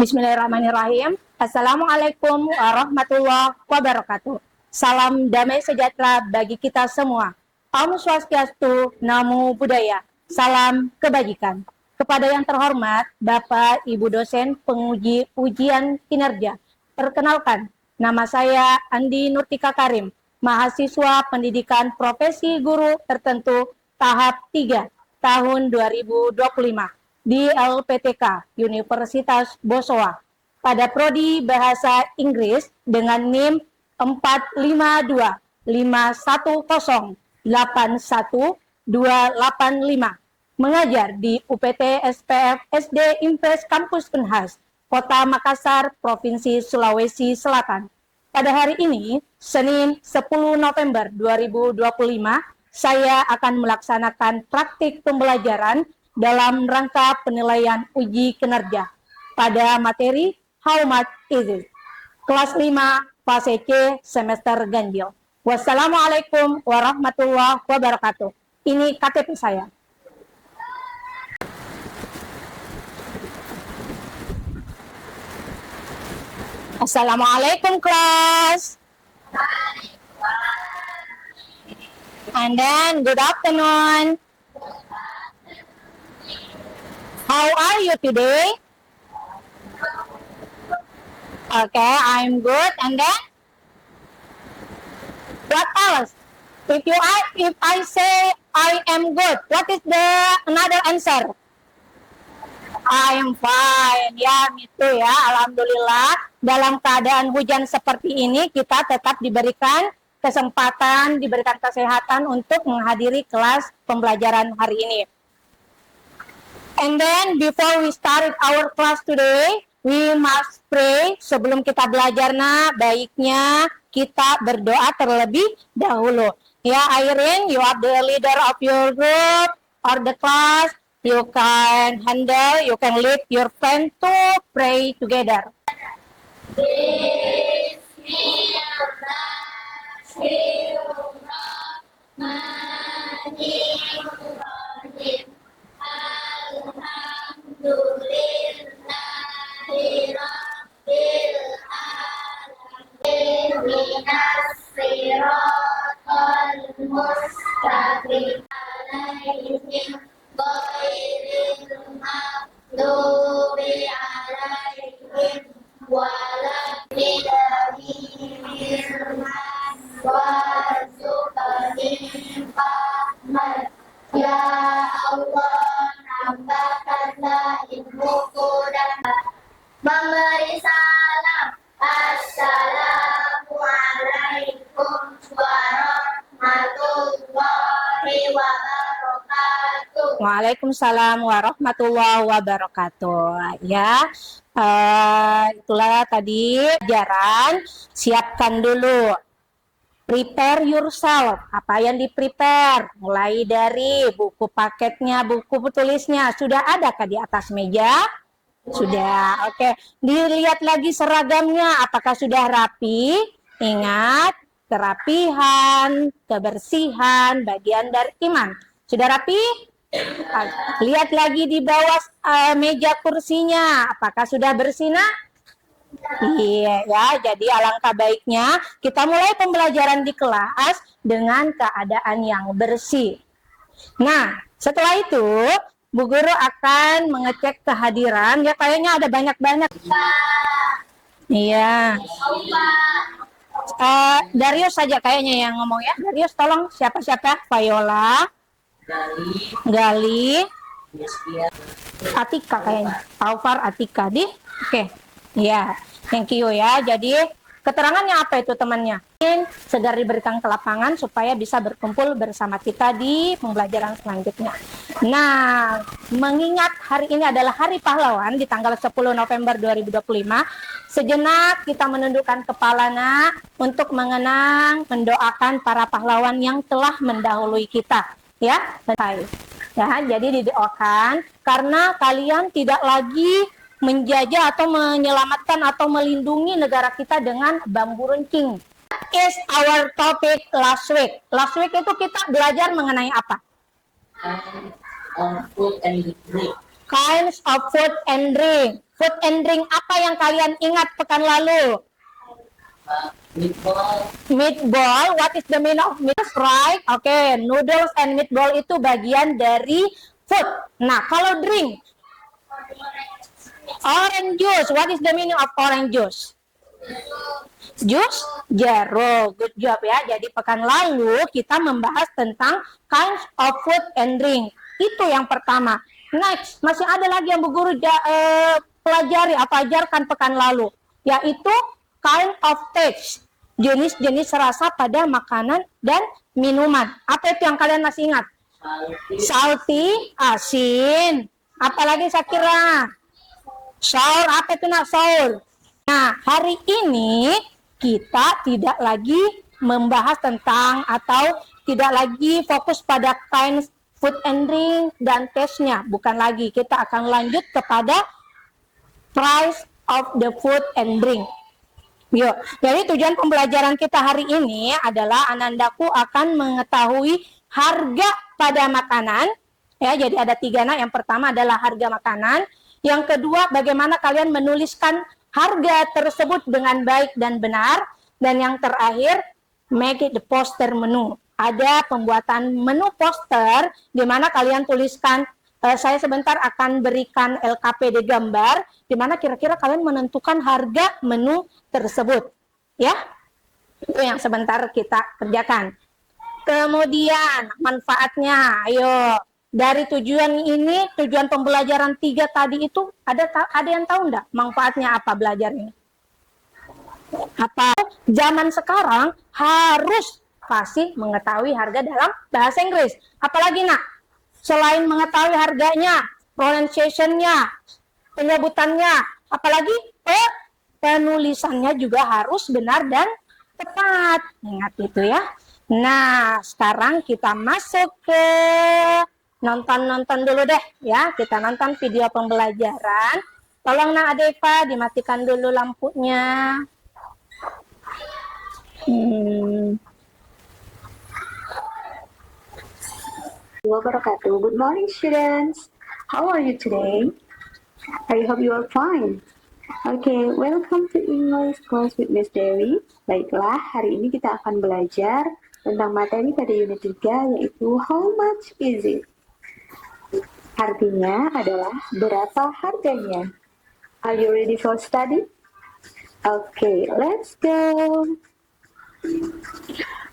Bismillahirrahmanirrahim. Assalamualaikum warahmatullahi wabarakatuh. Salam damai sejahtera bagi kita semua. Om Swastiastu, Namo Buddhaya. Salam kebajikan. Kepada yang terhormat Bapak Ibu dosen penguji ujian kinerja. Perkenalkan, nama saya Andi Nurtika Karim, mahasiswa pendidikan profesi guru tertentu tahap 3 tahun 2025. Di LPTK Universitas Bosowa pada prodi Bahasa Inggris dengan NIM 45251081285 mengajar di UPT SPF SD Impres Kampus Unhas Kota Makassar, Provinsi Sulawesi Selatan. Pada hari ini, Senin 10 November 2025, saya akan melaksanakan praktik pembelajaran dalam rangka penilaian uji kinerja pada materi How much is it? Kelas 5 fase C semester ganjil. Wassalamualaikum warahmatullahi wabarakatuh. Ini KTP saya. Assalamualaikum kelas. And then good afternoon. How are you today? Okay, I'm good. And then, what else? If I say I am good, what is the another answer? I am fine. Ya, itu ya. Alhamdulillah. Dalam keadaan hujan seperti ini, kita tetap diberikan kesempatan, diberikan kesehatan untuk menghadiri kelas pembelajaran hari ini. And then before we start our class today, we must pray. Sebelum kita belajar, baiknya kita berdoa terlebih dahulu. Ya, Irene, you are the leader of your group or the class. You can lead your friend to pray together. Ya Allah, tambahkanlah ilmuku dan memberi salam. Assalamualaikum warahmatullahi wabarakatuh. Waalaikumsalam warahmatullahi wabarakatuh. Ya, itulah tadi pelajaran. Siapkan dulu. Prepare yourself. Apa yang di-prepare? Mulai dari buku paketnya, buku tulisnya. Sudah adakah di atas meja? Sudah. Oke. Dilihat lagi seragamnya. Apakah sudah rapi? Ingat, kerapihan, kebersihan, bagian dari iman. Sudah rapi? Lihat lagi di bawah meja kursinya. Apakah sudah bersinar? Iya ya, jadi alangkah baiknya kita mulai pembelajaran di kelas dengan keadaan yang bersih. Nah, setelah itu Bu Guru akan mengecek kehadiran. Ya, kayaknya ada banyak-banyak. Iya. Darius saja kayaknya yang ngomong ya. Darius, tolong siapa-siapa? Viola, Gali, Atika kayaknya. Alvar, Atika, Oke. Ya, thank you ya. Jadi keterangannya apa itu temannya? Segera diberikan ke lapangan supaya bisa berkumpul bersama kita di pembelajaran selanjutnya. Nah, mengingat hari ini adalah Hari Pahlawan di tanggal 10 November 2025, sejenak kita menundukkan kepala untuk mengenang, mendoakan para pahlawan yang telah mendahului kita. Ya, jadi didoakan karena kalian tidak lagi menjajah atau menyelamatkan atau melindungi negara kita dengan bambu runcing. Is our topic last week. Last week itu kita belajar mengenai apa? On food and drink. Kinds of food and drink. Food and drink apa yang kalian ingat pekan lalu? Meatball. What is the meaning of meatball? Right? Oke, noodles and meatball itu bagian dari food. Nah, kalau drink, orange juice. What is the meaning of orange juice? Jus jeruk. Good job ya. Jadi pekan lalu kita membahas tentang kinds of food and drink. Itu yang pertama. Next, masih ada lagi yang Bu Guru pelajari atau ajarkan pekan lalu, yaitu kind of taste, jenis-jenis rasa pada makanan dan minuman. Apa itu yang kalian masih ingat? Salty, asin. Apalagi saya kira? Sour, apa itu nak sour? Nah, hari ini kita tidak lagi membahas tentang atau tidak lagi fokus pada kinds food and drink dan taste-nya. Bukan lagi, kita akan lanjut kepada price of the food and drink. Yuk, jadi tujuan pembelajaran kita hari ini adalah Anandaku akan mengetahui harga pada makanan. Ya, jadi ada 3 nak. Yang pertama adalah harga makanan. Yang kedua, bagaimana kalian menuliskan harga tersebut dengan baik dan benar. Dan yang terakhir, make it the poster menu. Ada pembuatan menu poster di mana kalian tuliskan, saya sebentar akan berikan LKPD gambar, di mana kira-kira kalian menentukan harga menu tersebut. Ya, itu yang sebentar kita kerjakan. Kemudian manfaatnya, ayo. Dari tujuan ini, tujuan pembelajaran 3 tadi itu, ada yang tahu enggak manfaatnya apa belajar ini? Apa? Zaman sekarang harus pasti mengetahui harga dalam bahasa Inggris. Apalagi nak, selain mengetahui harganya, pronunciation-nya, penyebutannya, apalagi penulisannya juga harus benar dan tepat. Ingat itu ya. Nah, sekarang kita masuk ke nonton dulu deh ya. Kita nonton video pembelajaran. Tolong nak Adeva dimatikan dulu lampunya. Wabarakatuh. Good morning, students. How are you today? I hope you are fine. Okay, welcome to English class with Miss Dewi. Baiklah, hari ini kita akan belajar tentang materi pada unit 3, yaitu how much is it? Artinya adalah berapa harganya. Are you ready for study? Okay, let's go.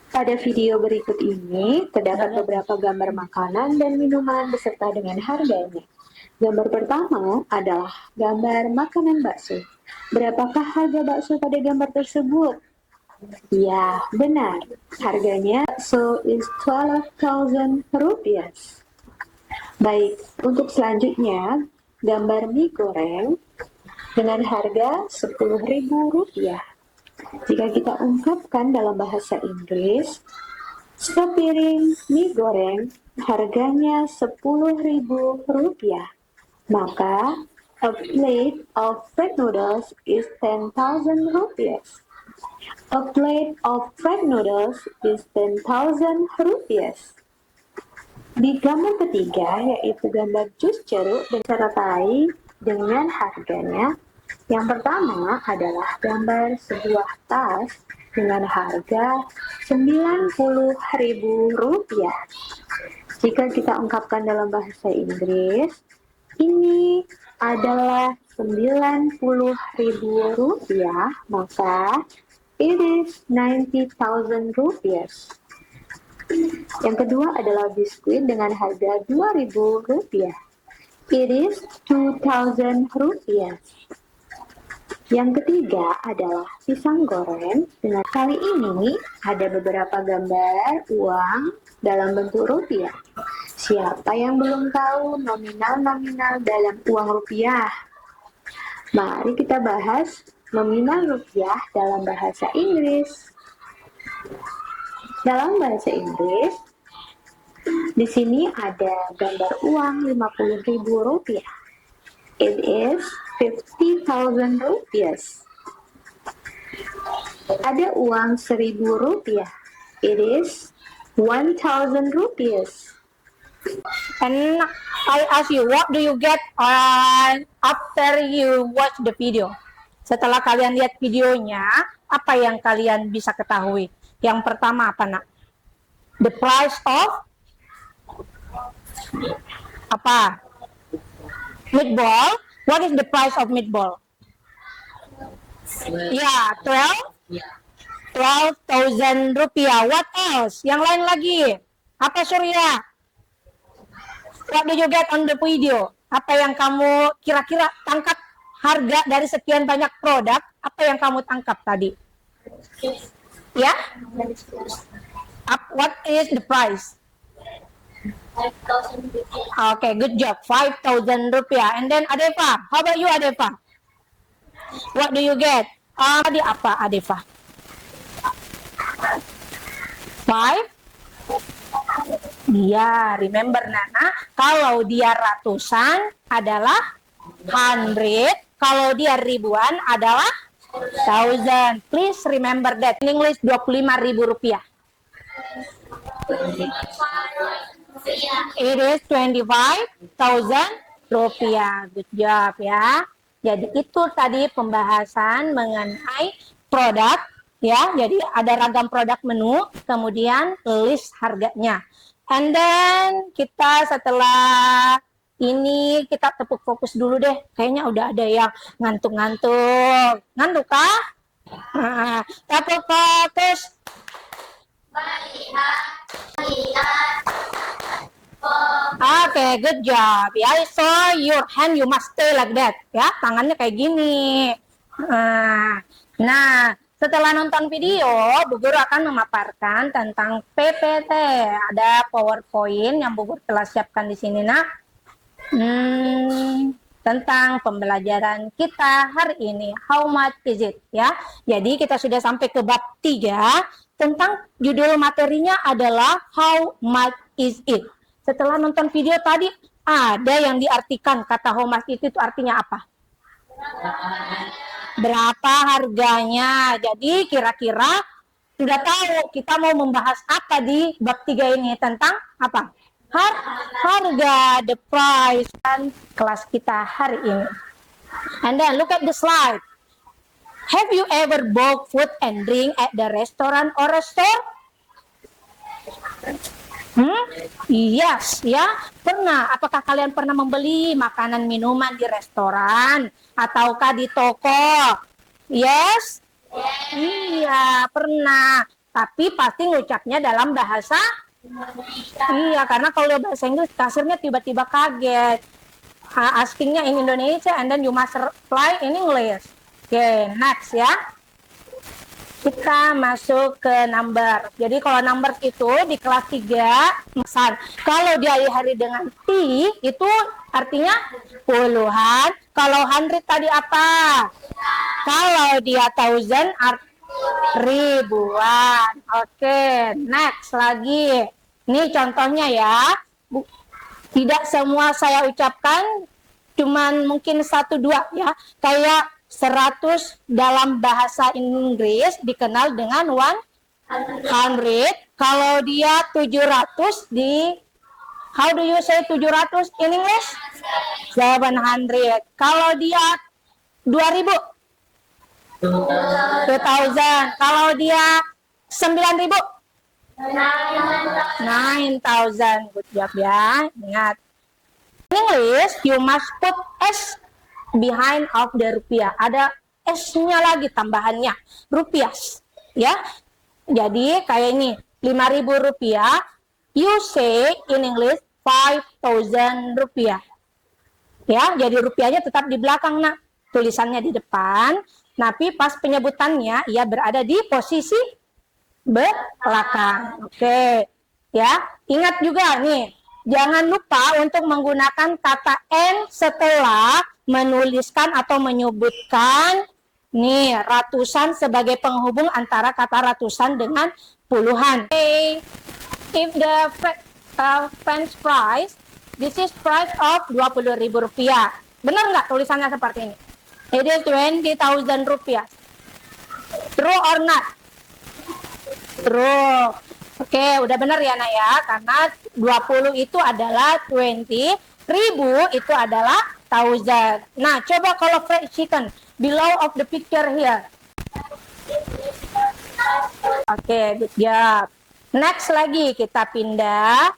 Pada video berikut ini, terdapat beberapa gambar makanan dan minuman beserta dengan harganya. Gambar pertama adalah gambar makanan bakso. Berapakah harga bakso pada gambar tersebut? Ya, benar. Harganya bakso is 12.000 rupiah. Baik, untuk selanjutnya, gambar mie goreng dengan harga 10.000 rupiah. Jika kita ungkapkan dalam bahasa Inggris, sepiring mie goreng harganya 10.000 rupiah. Maka, a plate of fried noodles is 10,000 rupiah. A plate of fried noodles is 10,000 rupiah. Di gambar ketiga, yaitu gambar jus jeruk disertai dengan harganya. Yang pertama adalah gambar sebuah tas dengan harga 90.000 rupiah. Jika kita ungkapkan dalam bahasa Inggris, ini adalah 90.000 rupiah, maka it is 90,000 rupiah. Yang kedua adalah biskuit dengan harga 2.000 rupiah. It is 2,000 rupiah. Yang ketiga adalah pisang goreng. Dengan kali ini ada beberapa gambar uang dalam bentuk rupiah. Siapa yang belum tahu nominal-nominal dalam uang rupiah? Mari kita bahas nominal rupiah dalam bahasa Inggris. Dalam bahasa Inggris, di sini ada gambar uang 50.000 rupiah. It is 50,000 rupiah. Ada uang 1.000 rupiah. It is 1,000 rupiah. And I ask you, what do you get after you watch the video? Setelah kalian lihat videonya, apa yang kalian bisa ketahui? Yang pertama apa, nak? The price of apa? Meatball. What is the price of meatball? Ya, 12,000 rupiah. What else? Yang lain lagi? Apa, Surya? What do you get on the video? Apa yang kamu kira-kira tangkap harga dari sekian banyak produk? Apa yang kamu tangkap tadi? Ya? What is the price? 5,000 rupiah. Okay, good job. 5,000 rupiah. And then Adefa, how about you, Adefa? What do you get? Tadi apa, Adefa? 5? Iya, remember Nana, kalau dia ratusan adalah 100, kalau dia ribuan adalah 1,000. Please remember that. In English, 25.000 rupiah. It is 25,000 rupiah. Good job ya. Jadi itu tadi pembahasan mengenai produk ya. Jadi ada ragam produk menu, kemudian list harganya. And then kita setelah ini kita tepuk fokus dulu deh. Kayaknya udah ada yang ngantuk-ngantuk. Ngantuk kah? Nah, tepuk fokus. Okay, good job. Ya, so your hand you must stay like that. Ya, tangannya kayak gini. Nah, setelah nonton video, Bu Guru akan memaparkan tentang PPT. Ada PowerPoint yang Bu Guru telah siapkan di sini, nak. Tentang pembelajaran kita hari ini. How much is it? Ya, jadi kita sudah sampai ke bab 3. Tentang judul materinya adalah How much is it? Setelah nonton video tadi, ada yang diartikan kata how much itu artinya apa? Berapa harganya. Jadi kira-kira sudah tahu kita mau membahas apa di bab 3 ini tentang apa? Harga, the price, dan kelas kita hari ini. And then look at the slide. Have you ever bought food and drink at the restaurant or a store? Yes, ya, pernah. Apakah kalian pernah membeli makanan minuman di restoran ataukah di toko? Yes? Iya, pernah. Tapi pasti ngucapnya dalam bahasa Iya, karena kalau bahasa Inggris kasirnya tiba-tiba kaget. Askingnya in Indonesia and then you must reply in English. Oke, next ya. Kita masuk ke number. Jadi kalau number itu di kelas 3 besar. Kalau diakhiri dengan T itu artinya puluhan. Kalau 100 tadi apa? Kalau dia 1,000 ribuan. Oke, next lagi. Ini contohnya ya. Tidak semua saya ucapkan, cuman mungkin 1-2 ya. Kayak 100 dalam bahasa Inggris dikenal dengan 100. Kalau dia 700 how do you say 700 in English? 700. Kalau dia 2000? 2000. Kalau dia 9000? 9,000. Good job ya. Ingat. In English, you must put S behind of the rupiah. Ada S-nya lagi tambahannya. Rupiah. Ya. Jadi kayak ini. 5.000 rupiah. You say in English 5,000 rupiah. Ya, jadi rupiahnya tetap di belakang, nak. Tulisannya di depan. Tapi pas penyebutannya, ia berada di posisi belakang. Oke. Ya, ingat juga nih. Jangan lupa untuk menggunakan kata N setelah menuliskan atau menyebutkan nih ratusan sebagai penghubung antara kata ratusan dengan puluhan. Okay. If the French fries, this is price of 20.000 rupiah. Benar nggak tulisannya seperti ini? It is 20,000 rupiah. True or not? True. Oke, udah benar ya nak ya, karena 20 itu adalah 20, 1000 itu adalah 1000. Nah, coba kalau fried chicken, below of the picture here. Oke, good job. Next lagi kita pindah.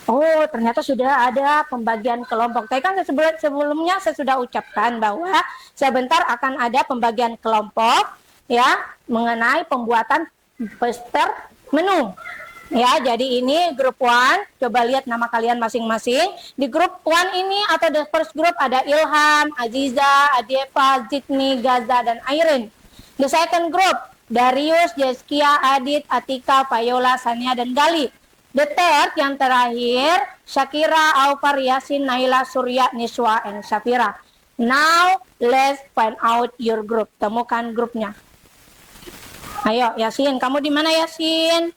Oh, ternyata sudah ada pembagian kelompok. Tadi kan sebelumnya saya sudah ucapkan bahwa sebentar akan ada pembagian kelompok ya mengenai pembuatan poster menu. Ya, jadi ini grup 1. Coba lihat nama kalian masing-masing. Di grup 1 ini atau the first group ada Ilham, Aziza, Adiefa, Zidni, Gaza, dan Airin. The second group, Darius, Jeskia, Adit, Atika, Payola, Sania, dan Gali. The third, yang terakhir, Syakira, Aufar, Yasin, Naila, Surya, Niswa, and Syafira. Now, let's find out your group. Temukan grupnya. Ayo, Yasin. Kamu di mana, Yasin?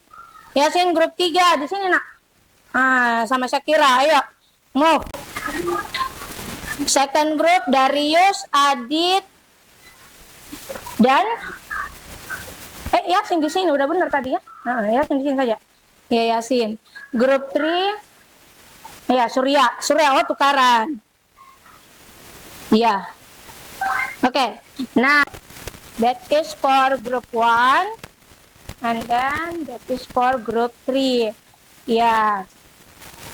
Yasin, grup 3. Di sini, nak. Sama Syakira. Ayo, move. Second group, Darius, Adit, dan... Yasin di sini. Udah benar tadi ya? Yasin di sini saja. Ya, Yasin. Grup 3. Ya, Surya. Oh, tukaran. Ya. Oke. Nah, that is for group 1. And then that is for group 3. Ya.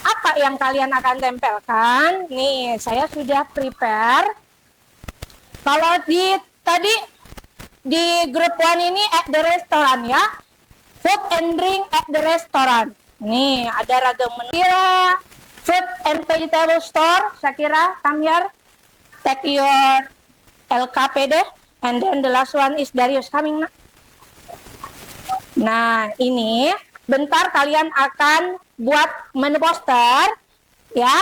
Apa yang kalian akan tempelkan? Nih, saya sudah prepare. Kalau tadi di grup 1 ini at the restaurant ya. Food and drink at the restaurant. Nih, ada ragam menu. Food and vegetable store. Syakira, come here. Take your LKPD. And then the last one is Darius coming. Nah, ini bentar kalian akan buat menu poster. Ya.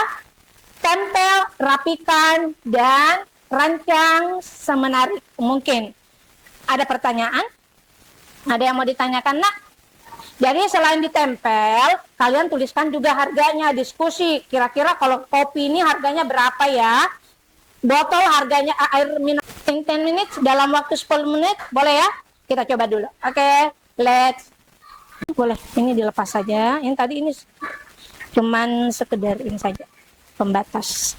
Tempel, rapikan, dan rancang semenarik mungkin. Ada pertanyaan? Ada yang mau ditanyakan, nak? Jadi selain ditempel, kalian tuliskan juga harganya, diskusi. Kira-kira kalau kopi ini harganya berapa ya? Botol harganya air mineral 10 minutes dalam waktu 10 menit, boleh ya? Kita coba dulu. Oke, let's. Boleh, ini dilepas saja. Yang tadi ini cuman sekedar ini saja, pembatas.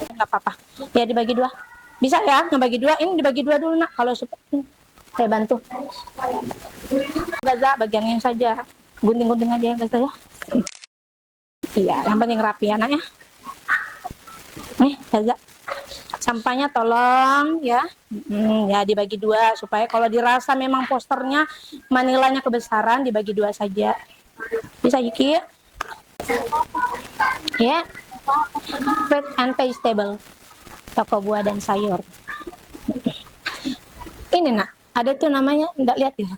Nggak apa-apa. Ya dibagi 2. Bisa ya, ngebagi 2. Ini dibagi 2 dulu nak. Kalau saya bantu. Gaza bagiannya saja. Gunting-gunting aja ya Gaza ya. Iya, yang penting rapi anaknya. Nih, Gaza. Sampahnya tolong ya. Ya dibagi 2 supaya kalau dirasa memang posternya manilanya kebesaran dibagi 2 saja. Bisa Yiki? Ya. Fruit and vegetable. Toko buah dan sayur. Ini nak. Ada tuh namanya, enggak lihat ya,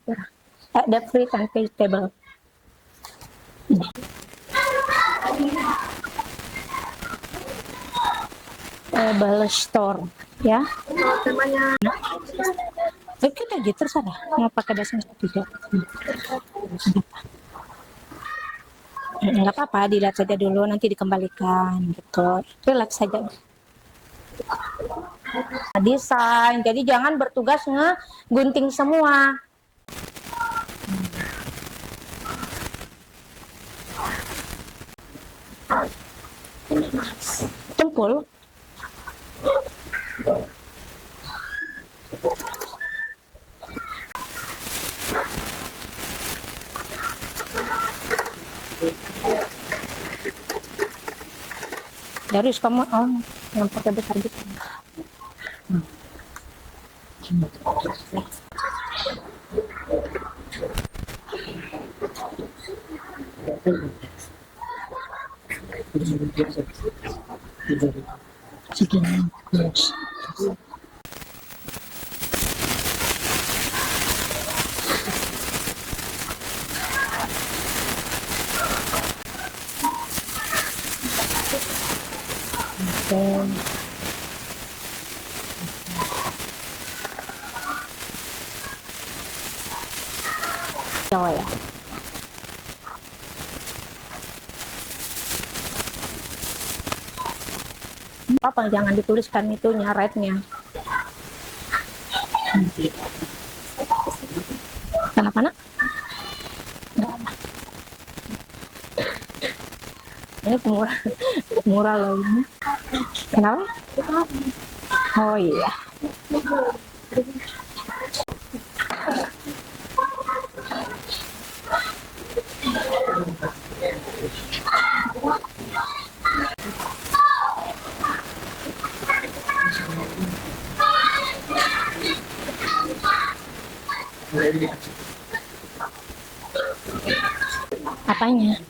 ada fruit and vegetable. Table store, ya. Namanya. Kita aja terserah, mau pakai dasar tidak. Enggak apa-apa, dilihat saja dulu, nanti dikembalikan, gitu. Relax saja. Desain, jadi jangan bertugas ngegunting semua. Tumpul. Darius kamu yang pakai besar gitu. Segini close. Jawa ya. Apa jangan dituliskan itunya rate-nya. Kenapa nak? Ini murah, murah loh ini. Kenapa? Oh iya. Apanya?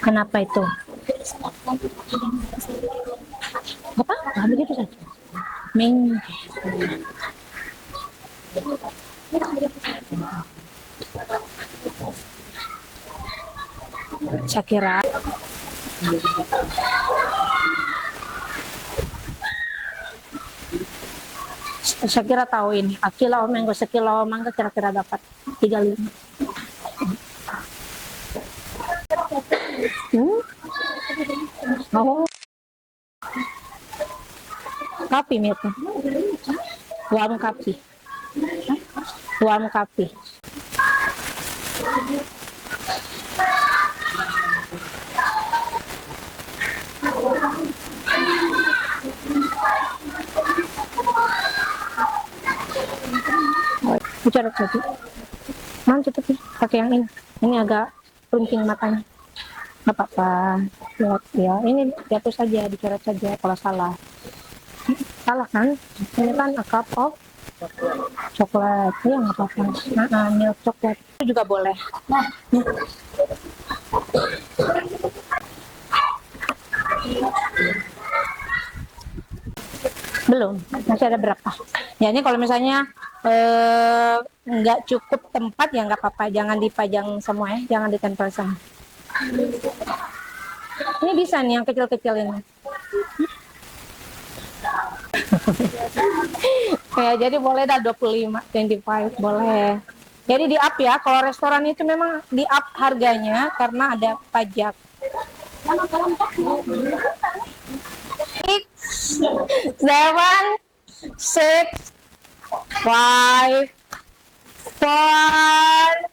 Kenapa itu? Apa? Ah, begitu saja. Ming. Shakira. Shakira tahu ini. Akila mango, sekilo mangga kira-kira dapat 35. Oh. Kapi itu. Warung kapi. Warung kapi. Bicara lagi. Mantap tapi pakai yang ini. Ini agak runcing matanya. Nggak apa-apa. Lihat ya. Ini jatuh saja, dicoret saja kalau salah. Salah kan? Ini kan a cup of coklat. Ya nggak apa-apa. Milk coklat itu juga boleh. Nah. Belum, masih ada berapa? Ya ini kalau misalnya nggak cukup tempat ya nggak apa-apa, jangan dipajang semua ya, jangan ditempel sama. Ini bisa nih yang kecil-kecil ini. Ya, jadi boleh dah 25, 25 boleh. Jadi di up ya, kalau restoran itu memang di up harganya karena ada pajak. 6, 7, 6, 5, 4,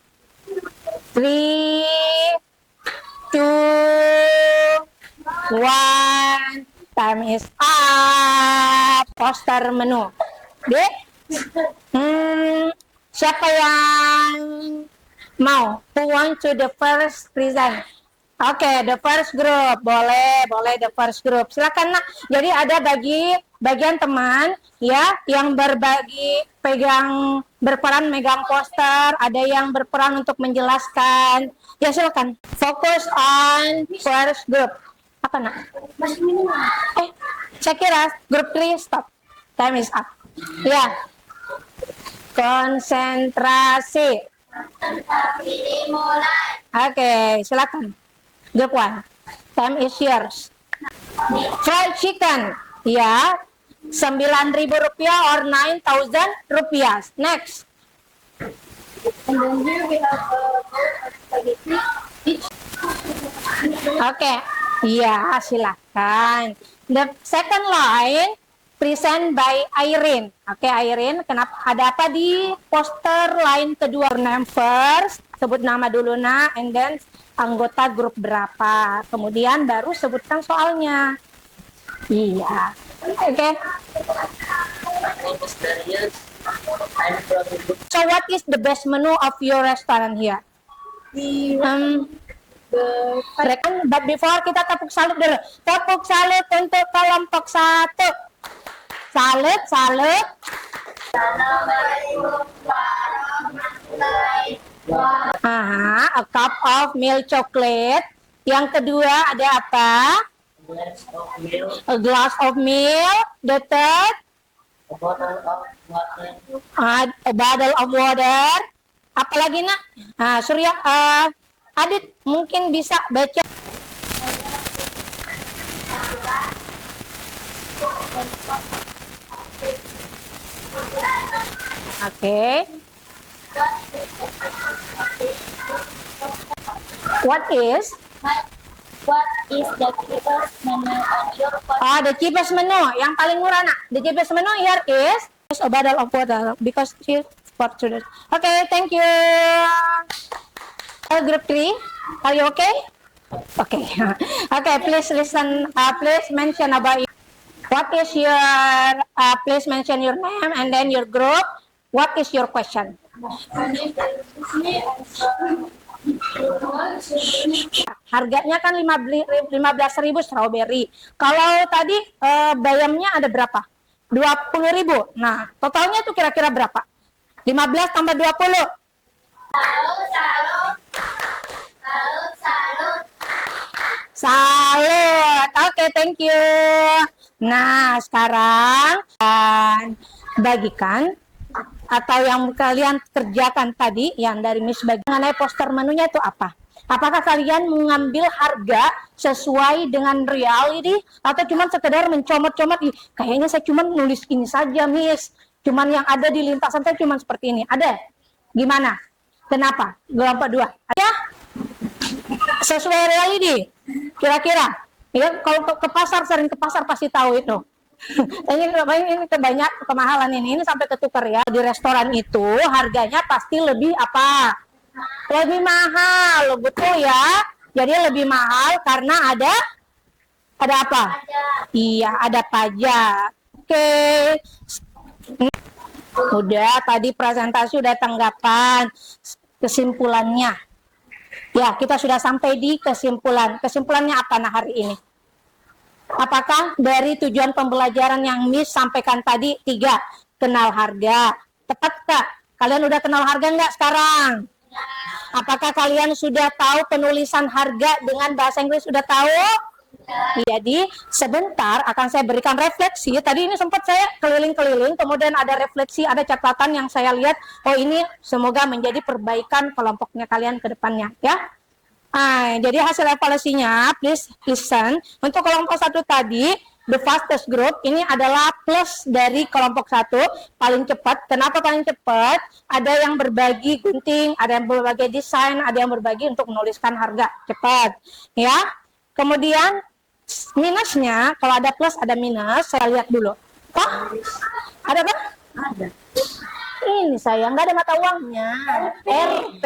3, 2, 1. Time is up. Poster menu. Dek, siapa yang mau? Who want to the first present? Oke, the first group. Boleh the first group. Silakan nak. Jadi ada bagian teman ya yang berperan megang poster, ada yang berperan untuk menjelaskan. Ya silakan. Fokus on first group. Apa nak? Saya kira grup 3 stop. Time is up. Ya. Konsentrasi. Oke, silakan. Group 1. Time is yours. Fried chicken. Ya. 9.000 rupiah or 9,000 rupiah. Next. And then here we have spaghetti. Oke. Ya, silakan. The second line present by Irene. Oke, Irene, kenapa ada apa di poster line kedua? Name first, sebut nama dulu nak, and then anggota grup berapa. Kemudian baru sebutkan soalnya. Iya. Oke. So what is the best menu of your restaurant here? But before kita tepuk salut dulu. Tepuk salut untuk kelompok 1. Salut. A cup of milk chocolate. Yang kedua ada apa? A glass of milk. The third? A bottle of water. Apalagi nak? Surya, Adit mungkin bisa baca. Oke. What is the cheapest menu on your phone? The cheapest menu, yang paling murah nak. The cheapest menu here is a bottle of water because it's for students. Okay, thank you. Group 3, are you okay? Okay. Okay, please listen. Please mention about what is your. Please mention your name and then your group. What is your question? Harganya kan 15.000 strawberry. Kalau tadi bayamnya ada berapa? 20.000. Nah, totalnya tuh kira-kira berapa? 15 tambah 20. Salut. Oke, thank you. Nah, sekarang bagikan atau yang kalian kerjakan tadi yang dari Miss bagi mengenai poster menunya itu apa? Apakah kalian mengambil harga sesuai dengan reality atau cuma sekedar mencomot-comot? Kayaknya saya cuma nulis ini saja, Miss. Cuman yang ada di lintasan saya cuma seperti ini. Ada? Gimana? Kenapa? Kelompok 2. Ada? Sesuai reality. Kira-kira. Ya, kalau ke pasar, sering ke pasar pasti tahu itu. ini banyak kemahalan ini sampai ketukar ya. Di restoran itu harganya pasti lebih apa? Lebih mahal, betul ya. Jadi lebih mahal karena ada apa? Iya, ada pajak. Oke. Udah tadi presentasi udah tanggapan kesimpulannya. Ya, kita sudah sampai di kesimpulan. Kesimpulannya apa nah hari ini? Apakah dari tujuan pembelajaran yang Miss sampaikan tadi 3, kenal harga. Tepat Kak? Kalian udah kenal harga nggak sekarang? Apakah kalian sudah tahu penulisan harga dengan bahasa Inggris? Sudah tahu? Jadi sebentar akan saya berikan refleksi. Tadi ini sempat saya keliling-keliling, kemudian ada refleksi, ada catatan yang saya lihat. Oh ini semoga menjadi perbaikan kelompoknya kalian ke depannya ya. Jadi hasil evaluasinya, please listen. Untuk kelompok 1 tadi, the fastest group, ini adalah plus dari kelompok 1, paling cepat. Kenapa paling cepat? Ada yang berbagi gunting, ada yang berbagi desain, ada yang berbagi untuk menuliskan harga, cepat. Ya. Kemudian minusnya, kalau ada plus ada minus, saya lihat dulu. Oh, ada apa? Ada. Ini saya nggak ada mata uangnya, RP.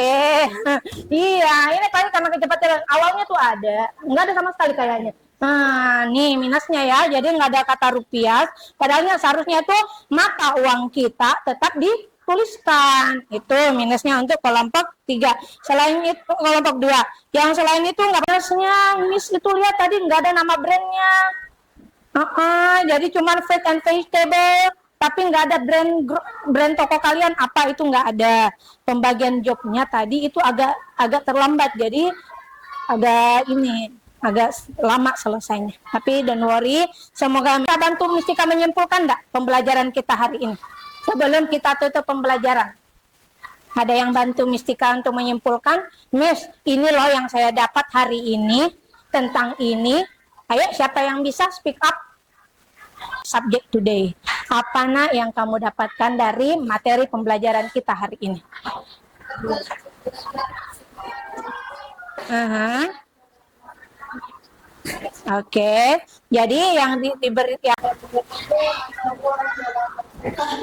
Iya, ini paling karena kecepatan awalnya tuh ada, nggak ada sama sekali kayaknya. Nah, nih minusnya ya, jadi nggak ada kata rupiah. Padahalnya seharusnya tuh mata uang kita tetap dituliskan. Itu minusnya untuk kelompok 3. Selain itu kelompok 2, yang selain itu nggak minusnya. Miss itu lihat tadi nggak ada nama brandnya. Jadi cuma fruit and vegetable. Tapi nggak ada brand toko kalian apa itu nggak ada. Pembagian jobnya tadi itu agak terlambat, jadi agak lama selesainya. Tapi don't worry, semoga kita bantu Mistika menyimpulkan nggak pembelajaran kita hari ini sebelum kita tutup pembelajaran. Ada yang bantu Mistika untuk menyimpulkan? Miss, ini loh yang saya dapat hari ini tentang ini. Ayo, siapa yang bisa speak up? Subject today. Apa nak yang kamu dapatkan dari materi pembelajaran kita hari ini? Oke. Jadi yang diberi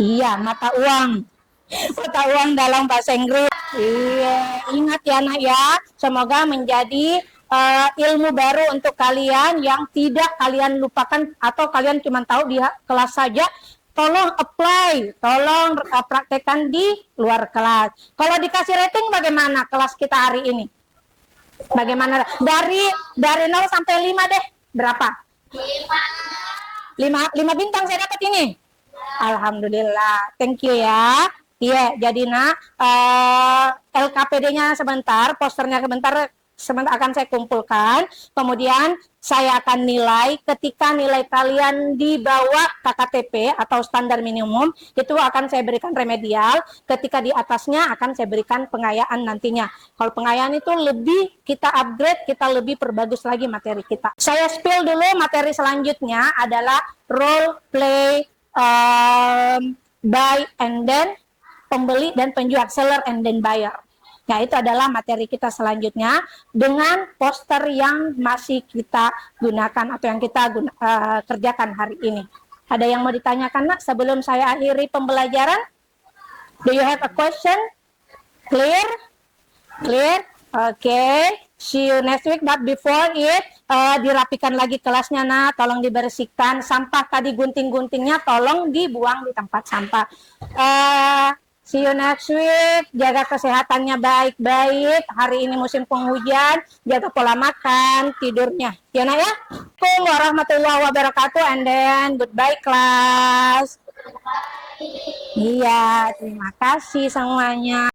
iya, mata uang. Mata uang dalam bahasa Inggris. Iya, ingat ya nak ya. Semoga menjadi ilmu baru untuk kalian yang tidak kalian lupakan atau kalian cuma tahu di kelas saja. Tolong apply, tolong praktekkan di luar kelas. Kalau dikasih rating bagaimana kelas kita hari ini? Bagaimana? Dari 0 sampai 5 deh. Berapa? 5 bintang saya dapat ini. Alhamdulillah. Thank you ya. Iya, jadi nak LKPD-nya sebentar, posternya sebentar akan saya kumpulkan, kemudian saya akan nilai. Ketika nilai kalian di bawah KKTP atau standar minimum, itu akan saya berikan remedial. Ketika di atasnya akan saya berikan pengayaan nantinya. Kalau pengayaan itu lebih kita upgrade, kita lebih perbagus lagi materi kita. Saya spill dulu materi selanjutnya adalah role play, buy and then, pembeli dan penjual, seller and then buyer. Nah, itu adalah materi kita selanjutnya dengan poster yang masih kita gunakan atau yang kita kerjakan hari ini. Ada yang mau ditanyakan nak sebelum saya akhiri pembelajaran? Do you have a question? Clear? Clear? Okay. See you next week, but before it, dirapikan lagi kelasnya, nah, tolong dibersihkan. Sampah tadi gunting-guntingnya tolong dibuang di tempat sampah. See you next week. Jaga kesehatannya baik-baik. Hari ini musim penghujan. Jaga pola makan, tidurnya. Ya nak ya. Assalamualaikum warahmatullahi wabarakatuh. And then goodbye class. Iya, terima kasih semuanya.